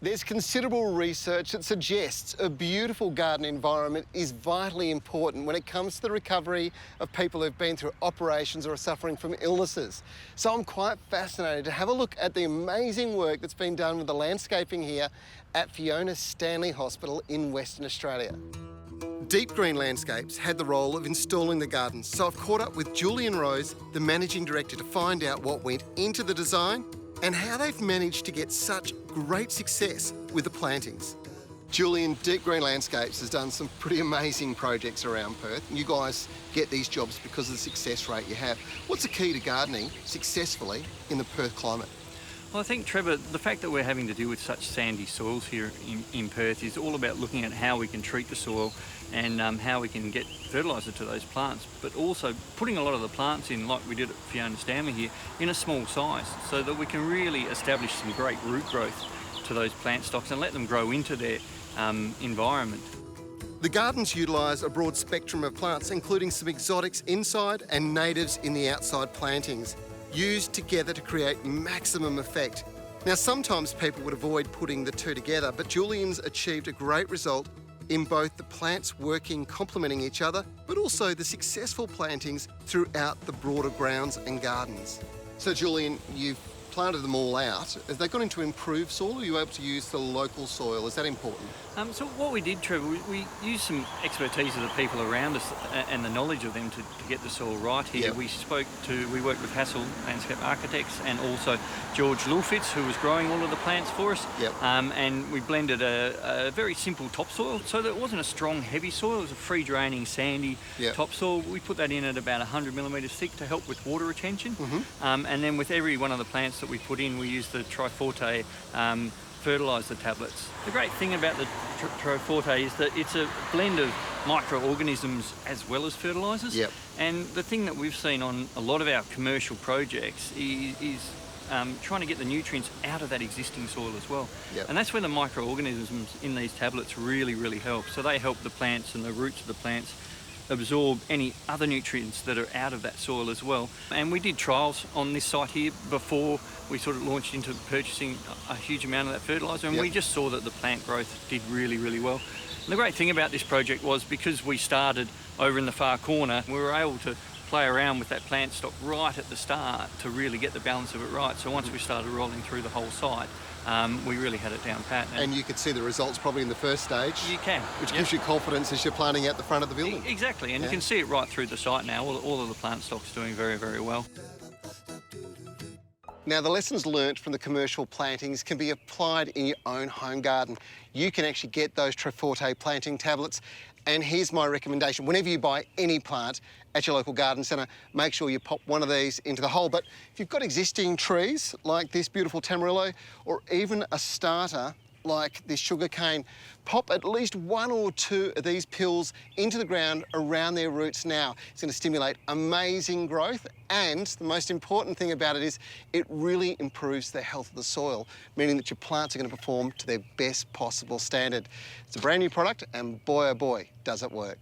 There's considerable research that suggests a beautiful garden environment is vitally important when it comes to the recovery of people who've been through operations or are suffering from illnesses. So I'm quite fascinated to have a look at the amazing work that's been done with the landscaping here at Fiona Stanley Hospital in Western Australia. Deep Green Landscapes had the role of installing the gardens, so I've caught up with Julien Rose, the Managing Director, to find out what went into the design and how they've managed to get such great success with the plantings. Julien, Deep Green Landscapes has done some pretty amazing projects around Perth. You guys get these jobs because of the success rate you have. What's the key to gardening successfully in the Perth climate? Well, I think, Trevor, the fact that we're having to deal with such sandy soils here in Perth is all about looking at how we can treat the soil and how we can get fertiliser to those plants, but also putting a lot of the plants in, like we did at Fiona Stanley here, in a small size so that we can really establish some great root growth to those plant stocks and let them grow into their environment. The gardens utilise a broad spectrum of plants, including some exotics inside and natives in the outside plantings, used together to create maximum effect. Now, sometimes people would avoid putting the two together, but Julien's achieved a great result in both the plants working complementing each other, but also the successful plantings throughout the broader grounds and gardens. So Julien, you've planted them all out. Have they gone into improved soil, or are you able to use the local soil? Is that important? So what we did, Trevor, we used some expertise of the people around us and the knowledge of them to get the soil right here. Yep. We worked with Hassel Landscape Architects and also George Lulfitz, who was growing all of the plants for us. Yep. And we blended a very simple topsoil so that it wasn't a strong, heavy soil. It was a free-draining, sandy topsoil. We put that in at about 100 millimetres thick to help with water retention. Mm-hmm. And then with every one of the plants that we put in, we used the Troforte fertiliser tablets. The great thing about the Troforte is that it's a blend of microorganisms as well as fertilisers. Yep. And the thing that we've seen on a lot of our commercial projects is trying to get the nutrients out of that existing soil as well. Yep. And that's where the microorganisms in these tablets really, really help. So they help the plants and the roots of the plants absorb any other nutrients that are out of that soil as well. And we did trials on this site here before we sort of launched into purchasing a huge amount of that fertiliser, and we just saw that the plant growth did really, really well. And the great thing about this project was, because we started over in the far corner, we were able to play around with that plant stock right at the start to really get the balance of it right. So once we started rolling through the whole site, we really had it down pat. And you could see the results probably in the first stage. You can. Which gives you confidence as you're planting out the front of the building. Exactly, and you can see it right through the site now. All of the plant stock's doing very, very well. Now, the lessons learnt from the commercial plantings can be applied in your own home garden. You can actually get those Troforte planting tablets, and here's my recommendation. Whenever you buy any plant at your local garden centre, make sure you pop one of these into the hole. But if you've got existing trees, like this beautiful Tamarillo, or even a starter like this sugarcane, pop at least one or two of these pills into the ground around their roots now. It's going to stimulate amazing growth, and the most important thing about it is it really improves the health of the soil, meaning that your plants are going to perform to their best possible standard. It's a brand new product, and boy, oh boy, does it work.